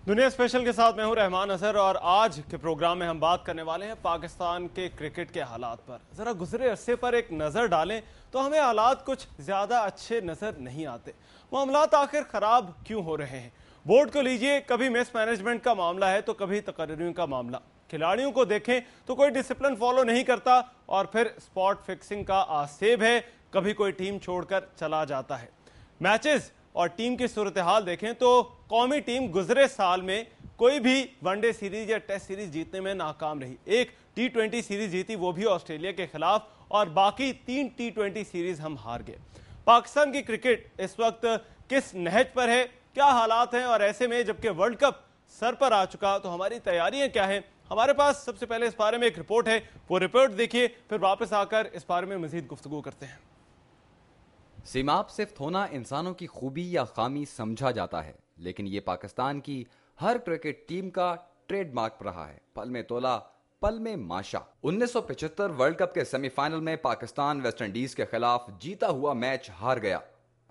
दुनिया स्पेशल के साथ मैं हूं रहमान अजहर और आज के प्रोग्राम में हम बात करने वाले हैं पाकिस्तान के क्रिकेट के हालात पर। जरा गुजरे अरसे पर एक नज़र डालें तो हमें हालात कुछ ज़्यादा अच्छे नज़र नहीं आते। मामलात आखिर ख़राब क्यों हो रहे हैं? बोर्ड को लीजिए, कभी मिस मैनेजमेंट का मामला है तो कभी तकर्रियों का मामला। खिलाड़ियों को देखें तो कोई डिसिप्लिन फॉलो नहीं करता और फिर स्पॉट फिक्सिंग का आसेब है, कभी कोई टीम छोड़कर चला जाता है। मैचेस और टीम की सूरत हाल देखें तो कौमी टीम गुजरे साल में कोई भी वनडे सीरीज या टेस्ट सीरीज जीतने में नाकाम रही। एक T20 सीरीज जीती, वो भी ऑस्ट्रेलिया के खिलाफ, और बाकी 3 T20 सीरीज हम हार गए। पाकिस्तान की क्रिकेट इस वक्त किस नहज पर है, क्या हालात हैं, और ऐसे में जबकि वर्ल्ड कप सर पर आ चुका तो हमारी तैयारियां क्या हैं? हमारे पास सबसे पहले इस बारे में एक रिपोर्ट है, वो रिपोर्ट देखिए, फिर वापस आकर इस बारे में मजीद गुफ्तगू करते हैं। सीमाप सिफ्त होना इंसानों की खूबी या खामी समझा जाता है, लेकिन ये पाकिस्तान की हर क्रिकेट टीम का ट्रेडमार्क रहा है। पल में तोला, पल में माशा। 1975 वर्ल्ड कप के सेमीफाइनल में पाकिस्तान वेस्ट इंडीज के खिलाफ जीता हुआ मैच हार गया।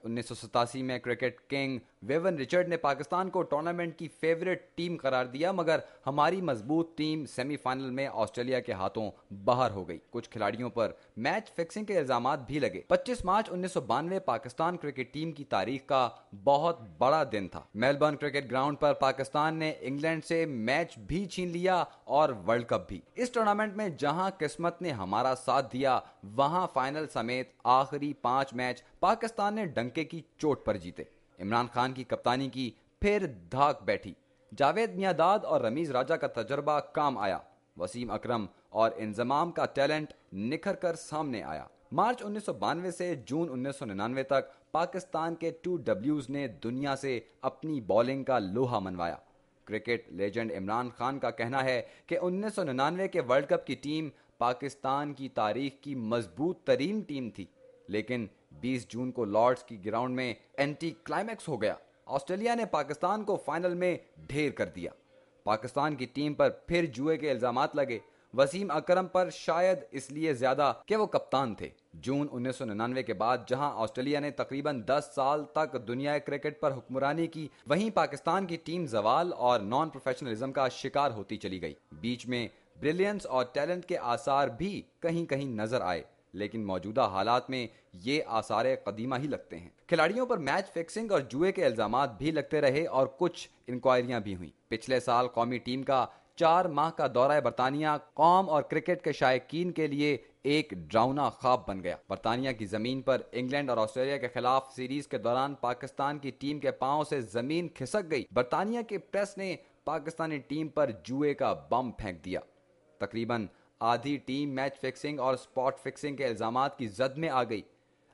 1987 में क्रिकेट किंग वेवन रिचर्ड ने पाकिस्तान को टूर्नामेंट की फेवरेट टीम करार दिया, मगर हमारी मजबूत टीम सेमीफाइनल में ऑस्ट्रेलिया के हाथों बाहर हो गई। कुछ खिलाड़ियों पर मैच फिक्सिंग के इल्जामात भी लगे। 25 मार्च 1992 पाकिस्तान क्रिकेट टीम की तारीख का बहुत बड़ा दिन था। मेलबर्न क्रिकेट ग्राउंड पर पाकिस्तान ने इंग्लैंड से मैच भी छीन लिया और वर्ल्ड कप भी। इस टूर्नामेंट में जहां किस्मत ने हमारा साथ दिया, वहां फाइनल समेत आखिरी 5 मैच पाकिस्तान ने डंके की चोट पर जीते। इमरान खान की कप्तानी की फिर धाक बैठी। जावेद मियांदाद और रमीज राजा का तजर्बा काम आया। वसीम अकरम और इंजमाम का टैलेंट निखर कर सामने आया। मार्च 1992 से जून 1999 तक पाकिस्तान के 2Ws ने दुनिया से अपनी बॉलिंग का लोहा मनवाया। क्रिकेट लेजेंड इमरान खान का कहना है कि 1999 के वर्ल्ड कप की टीम पाकिस्तान की तारीख की मजबूत तरीन टीम थी, लेकिन 20 जून को लॉर्ड्स की ग्राउंड में एंटी क्लाइमैक्स हो गया। ऑस्ट्रेलिया ने पाकिस्तान को फाइनल में ढेर कर दिया। पाकिस्तान की टीम पर फिर जुए के इल्जामात लगे, वसीम अकरम पर शायद इसलिए ज्यादा कि वो कप्तान थे। जून 1999 के बाद जहां ऑस्ट्रेलिया ने तकरीबन 10 साल तक दुनिया क्रिकेट पर हुक्मरानी की, वहीं पाकिस्तान की टीम जवाल और नॉन प्रोफेशनलिज्म का शिकार होती चली गई। बीच में ब्रिलियंस और टैलेंट के आसार भी कहीं कहीं नजर आए, लेकिन मौजूदा हालात में ये आसारे कदीमा ही लगते हैं। खिलाड़ियों पर मैच फिक्सिंग और जुए के इल्जामात भी लगते रहे और कुछ इंक्वायरियां भी हुई। पिछले साल कौमी टीम का 4 माह का दौरा बरतानिया कौम और क्रिकेट के शायकीन के लिए एक ड्राउना ख्वाब बन गया। बरतानिया की जमीन पर इंग्लैंड और ऑस्ट्रेलिया के खिलाफ सीरीज के दौरान पाकिस्तान की टीम के पांव से जमीन खिसक गई। बरतानिया के प्रेस ने पाकिस्तानी टीम पर जुए का बम फेंक दिया। तकरीबन आधी टीम मैच फिक्सिंग और स्पॉट फिक्सिंग के इल्जामात की जद में आ गई।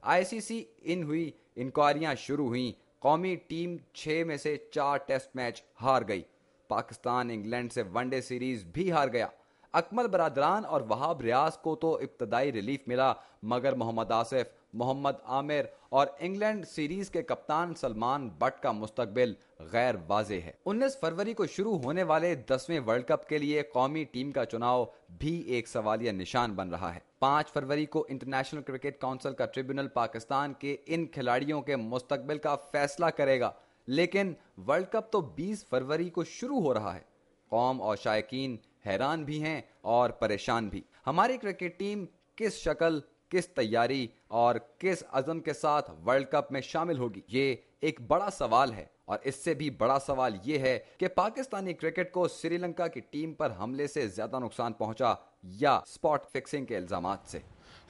आईसीसी इन हुई, इंक्वायरियां शुरू हुई। कौमी टीम 6 में से 4 टेस्ट मैच हार गई। पाकिस्तान इंग्लैंड से वनडे सीरीज भी हार गया। अकमल बरादरान और वहाब रियाज को तो इब्तदाई रिलीफ मिला, मगर मोहम्मद आसिफ, मोहम्मद आमिर और इंग्लैंड सीरीज के कप्तान सलमान बट का मुस्तकबिल गैर वाजे है। 19 फरवरी को शुरू होने वाले 10वें वर्ल्ड कप के लिए कौमी टीम का चुनाव भी एक सवालिया निशान बन रहा है। 5 फरवरी को इंटरनेशनल क्रिकेट काउंसिल का ट्रिब्यूनल पाकिस्तान के इन खिलाड़ियों के मुस्तकबिल का फैसला करेगा, लेकिन वर्ल्ड कप तो 20 फरवरी को शुरू हो रहा है। कौम और शायकीन हैरान भी हैं और परेशान भी। हमारी क्रिकेट टीम किस शक्ल, किस तैयारी और किस अज़म के साथ वर्ल्ड कप में शामिल होगी, ये एक बड़ा सवाल है। और इससे भी बड़ा सवाल ये है कि पाकिस्तानी क्रिकेट को श्रीलंका की टीम पर हमले से ज्यादा नुकसान पहुंचा या स्पॉट फिक्सिंग के इल्जामात से।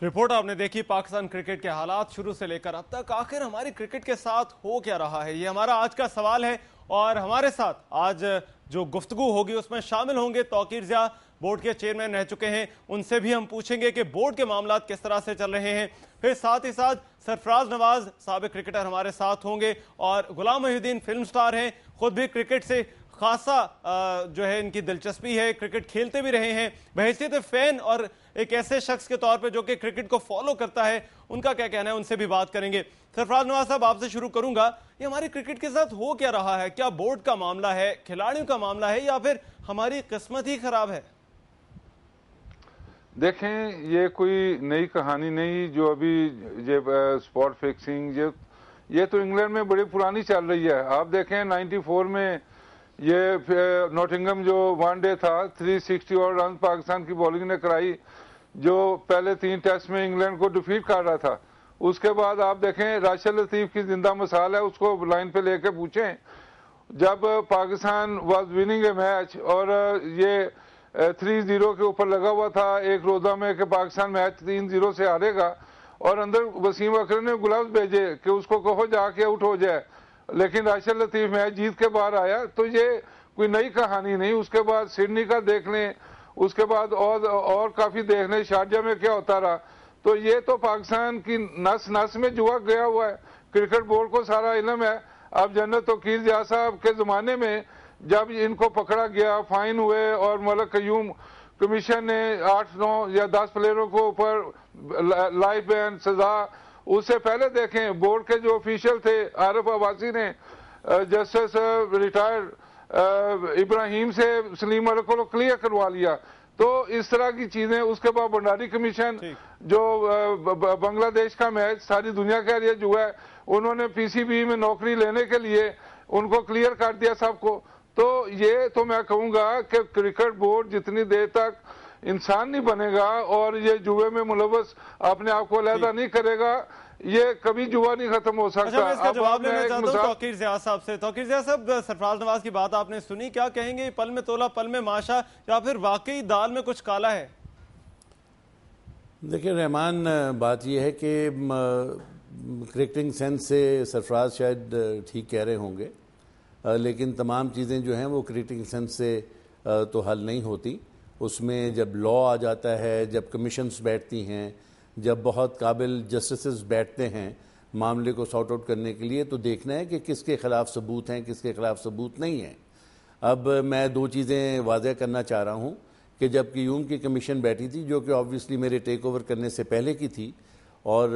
रिपोर्ट आपने देखी पाकिस्तान क्रिकेट के हालात शुरू से लेकर अब तक। आखिर हमारी क्रिकेट के साथ हो क्या रहा है, ये हमारा आज का सवाल है। और हमारे साथ आज जो गुफ्तगू होगी उसमें शामिल होंगे तौकीर ज़िया, बोर्ड के चेयरमैन रह चुके हैं। उनसे भी हम पूछेंगे कि बोर्ड के मामलात किस तरह से चल रहे हैं। फिर साथ ही साथ सरफराज नवाज साबिक क्रिकेटर हमारे साथ होंगे और गुलाम मोहिउद्दीन फिल्म स्टार हैं, खुद भी क्रिकेट से खासा जो है इनकी दिलचस्पी है, क्रिकेट खेलते भी रहे हैं। बहैसियत फैन और एक ऐसे शख्स के तौर पे जो कि क्रिकेट को फॉलो करता है, उनका क्या कहना है, उनसे भी बात करेंगे। सरफराज नवाज साहब, आपसे शुरू करूंगा। ये हमारी क्रिकेट के साथ हो क्या रहा है? क्या बोर्ड का मामला है, खिलाड़ियों का मामला है, या फिर हमारी किस्मत ही खराब है? देखें, ये कोई नई कहानी नहीं जो अभी स्पॉट फिक्सिंग ये तो इंग्लैंड में बड़ी पुरानी चल रही है। आप देखें 94 में ये नॉटिंघम जो वनडे था 360 और रन पाकिस्तान की बॉलिंग ने कराई, जो पहले 3 टेस्ट में इंग्लैंड को डिफीट कर रहा था। उसके बाद आप देखें राशिद लतीफ की जिंदा मिसाल है, उसको लाइन पे लेके पूछें जब Pakistan was winning A match और ये 3-0 के ऊपर लगा हुआ था एक रोजा में कि पाकिस्तान मैच 3-0 से हारेगा, और अंदर वसीम अकरम ने ग्लव्स भेजे कि उसको कहो जाके आउट हो जाए, लेकिन राशिद लतीफ मैच जीत के बाहर आया। तो ये कोई नई कहानी नहीं। उसके बाद सिडनी का देख लें, उसके बाद और काफी देख लें शारजा में क्या होता रहा। तो ये तो पाकिस्तान की नस नस में जुआ गया हुआ है। क्रिकेट बोर्ड को सारा इल्म है। अब जन्नत वकील जिया साहब के जमाने में जब इनको पकड़ा गया, फाइन हुए और मलक कयूम कमीशन ने 8-9 या 10 प्लेयरों को ऊपर लाइफ बैन सजा, उससे पहले देखें बोर्ड के जो ऑफिशियल थे आरिफ अब्बासी ने जस्टिस रिटायर्ड इब्राहिम से सलीम मलिक को क्लियर करवा लिया। तो इस तरह की चीजें। उसके बाद भंडारी कमीशन जो बांग्लादेश का मैच सारी दुनिया कह रही है जुआ है, उन्होंने पीसीबी में नौकरी लेने के लिए उनको क्लियर कर दिया सबको। तो ये तो मैं कहूंगा कि क्रिकेट बोर्ड जितनी देर तक इंसान नहीं बनेगा और ये जुए में मुलव्वस अपने आप को अलहदा नहीं करेगा, ये कभी जुआ नहीं खत्म हो सकता। अच्छा, मैं इसका जवाब लेना चाहता हूं तौकीर ज़िया साहब से। तौकीर ज़िया साहब, सरफराज नवाज की बात आपने सुनी, क्या कहेंगे पल में तोला पल में माशा, या फिर वाकई दाल में कुछ काला है? देखिए रहमान, बात यह है कि क्रिकेटिंग सेंस से सरफराज शायद ठीक कह रहे होंगे, लेकिन तमाम चीज़ें जो हैं वो क्रिकेटिंग सेंस से तो हल नहीं होती। उसमें जब लॉ आ जाता है, जब कमीशंस बैठती हैं, जब बहुत काबिल जस्टिस बैठते हैं मामले को सॉर्ट आउट करने के लिए, तो देखना है कि किसके ख़िलाफ़ सबूत हैं, किसके ख़िलाफ़ सबूत नहीं हैं। अब मैं 2 चीज़ें वाज़ेह करना चाह रहा हूँ कि जब क्यूम की कमीशन बैठी थी, जो कि ऑब्वियसली मेरे टेक ओवर करने से पहले की थी, और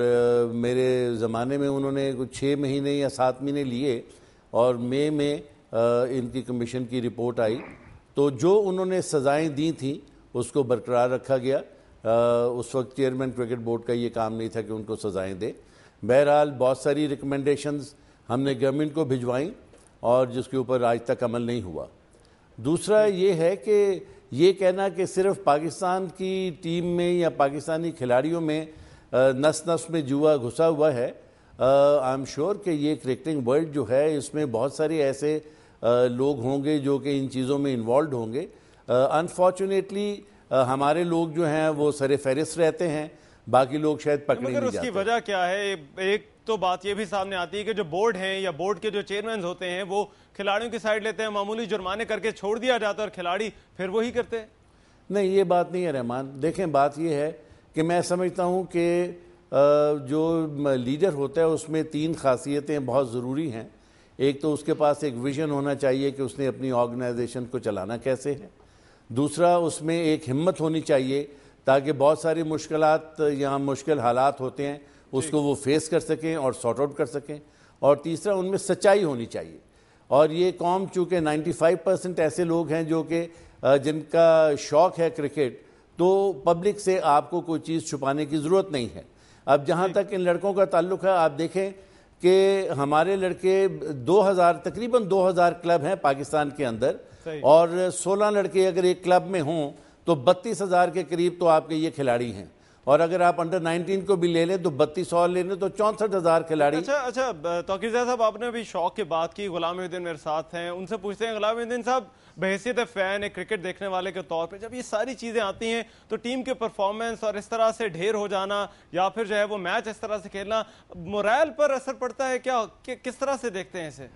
मेरे ज़माने में उन्होंने कुछ 6 महीने या 7 महीने लिए, और मई में इनकी कमीशन की रिपोर्ट आई, तो जो उन्होंने सज़ाएं दी थी उसको बरकरार रखा गया। उस वक्त चेयरमैन क्रिकेट बोर्ड का ये काम नहीं था कि उनको सज़ाएं दे। बहरहाल बहुत सारी रिकमेंडेशंस हमने गवर्नमेंट को भिजवाई और जिसके ऊपर आज तक अमल नहीं हुआ। दूसरा ये है कि ये कहना कि सिर्फ पाकिस्तान की टीम में या पाकिस्तानी खिलाड़ियों में नस नस में जुआ घुसा हुआ है, आई एम श्योर कि ये क्रिकेटिंग वर्ल्ड जो है इसमें बहुत सारे ऐसे लोग होंगे जो कि इन चीज़ों में इन्वॉल्व होंगे। अनफॉर्चुनेटली हमारे लोग जो हैं वो सरे फहरिस्त रहते हैं, बाकी लोग शायद पकड़े नहीं जाते। उसकी वजह क्या है? एक तो बात ये भी सामने आती है कि जो बोर्ड हैं या बोर्ड के जो चेयरमैन होते हैं वो खिलाड़ियों की साइड लेते हैं, मामूली जुर्माने करके छोड़ दिया जाता है और खिलाड़ी फिर वही करते हैं। नहीं, ये बात नहीं है रहमान। देखें, बात ये है कि मैं समझता हूँ कि जो लीडर होता है उसमें 3 खासियतें बहुत ज़रूरी हैं। एक तो उसके पास एक विजन होना चाहिए कि उसने अपनी ऑर्गेनाइजेशन को चलाना कैसे है। दूसरा, उसमें एक हिम्मत होनी चाहिए ताकि बहुत सारी मुश्किलात या मुश्किल हालात होते हैं उसको वो फेस कर सकें और सॉर्ट आउट कर सकें। और तीसरा, उनमें सच्चाई होनी चाहिए। और ये कौम चूँकि 95% ऐसे लोग हैं जो कि जिनका शौक़ है क्रिकेट, तो पब्लिक से आपको कोई चीज़ छुपाने की ज़रूरत नहीं है। अब जहाँ तक इन लड़कों का ताल्लुक है, आप देखें कि हमारे लड़के 2000 तकरीबन 2000 क्लब हैं पाकिस्तान के अंदर, और 16 लड़के अगर एक क्लब में हों तो 32,000 के करीब तो आपके ये खिलाड़ी हैं। और अगर आप अंडर 19 को भी ले लें तो 32 और ले लें तो 64,000 खिलाड़ी। अच्छा, तौकीर ज़िया साहब, आपने अभी शौक की बात की। गुलाम उद्दीन मेरे साथ हैं, उनसे पूछते हैं। गुलाम उद्दीन साहब, बहैसियत फैन है, क्रिकेट देखने वाले के तौर पे, जब ये सारी चीज़ें आती हैं तो टीम के परफॉर्मेंस और इस तरह से ढेर हो जाना या फिर जो है वो मैच इस तरह से खेलना, मोरल पर असर पड़ता है क्या? किस तरह से देखते हैं इसे?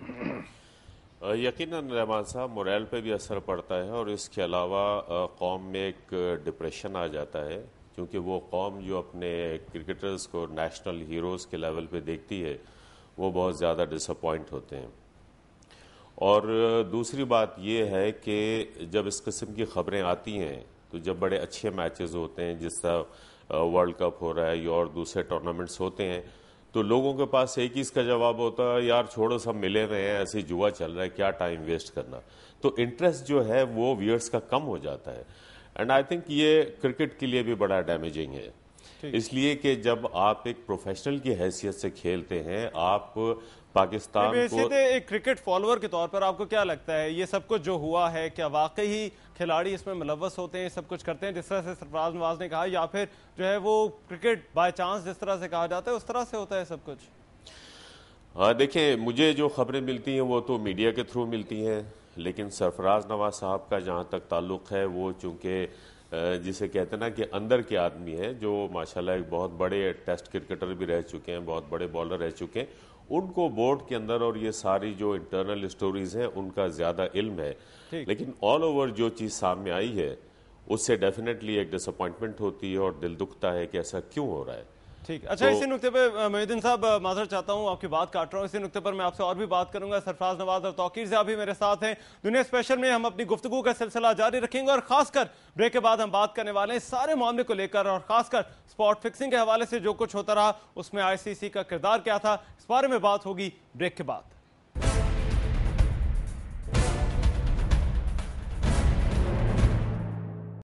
यकीनन रहमान साहब, मोरल पे भी असर पड़ता है, और इसके अलावा कौम में एक डिप्रेशन आ जाता है, क्योंकि वो कौम जो अपने क्रिकेटर्स को नेशनल हीरोज़ के लेवल पे देखती है वो बहुत ज़्यादा डिसअपॉइंट होते हैं। और दूसरी बात ये है कि जब इस किस्म की खबरें आती हैं तो जब बड़े अच्छे मैचेस होते हैं, जिस तरह वर्ल्ड कप हो रहा है या और दूसरे टूर्नामेंट्स होते हैं, तो लोगों के पास एक ही इसका जवाब होता है, यार छोड़ो, सब मिले हुए हैं, ऐसे जुआ चल रहा है, क्या टाइम वेस्ट करना। तो इंटरेस्ट जो है वो व्यूअर्स का कम हो जाता है। एंड आई थिंक ये क्रिकेट के लिए भी बड़ा डैमेजिंग है। इसलिए कि जब आप एक प्रोफेशनल की हैसियत से खेलते हैं, आप पाकिस्तान को एक क्रिकेट फॉलोअर के तौर पर आपको क्या लगता है ये सब कुछ जो हुआ है, क्या वाकई ही खिलाड़ी इसमें मुलव्वस होते हैं, सब कुछ करते हैं जिस तरह से सरफराज नवाज ने कहा, या फिर जो है वो क्रिकेट बाय चांस जिस तरह से कहा जाता है उस तरह से होता है सब कुछ? हाँ, देखिए, मुझे जो खबरें मिलती हैं वो तो मीडिया के थ्रू मिलती हैं, लेकिन सरफराज नवाज साहब का जहाँ तक ताल्लुक़ है, वो चूँकि जिसे कहते हैं ना कि अंदर के आदमी हैं, जो माशाल्लाह एक बहुत बड़े टेस्ट क्रिकेटर भी रह चुके हैं, बहुत बड़े बॉलर रह चुके हैं, उनको बोर्ड के अंदर और ये सारी जो इंटरनल स्टोरीज हैं उनका ज़्यादा इल्म है। लेकिन ऑल ओवर जो चीज़ सामने आई है उससे डेफिनेटली एक डिसअपॉइंटमेंट होती है और दिल दुखता है कि ऐसा क्यों हो रहा है। ठीक, अच्छा, इसी नुक्ते पे मोहिउद्दीन साहब माजरत चाहता हूं, आपकी बात काट रहा हूं, इसी नुक्ते पर मैं आपसे और भी बात करूंगा। सरफराज नवाज और तौकीर ज़िया भी मेरे साथ हैं। दुनिया स्पेशल में हम अपनी गुफ्तगू का सिलसिला जारी रखेंगे और खासकर ब्रेक के बाद हम बात करने वाले हैं सारे मामले को लेकर, और खासकर स्पॉट फिक्सिंग के हवाले से जो कुछ होता रहा उसमें ICC का किरदार क्या था, इस बारे में बात होगी ब्रेक के बाद।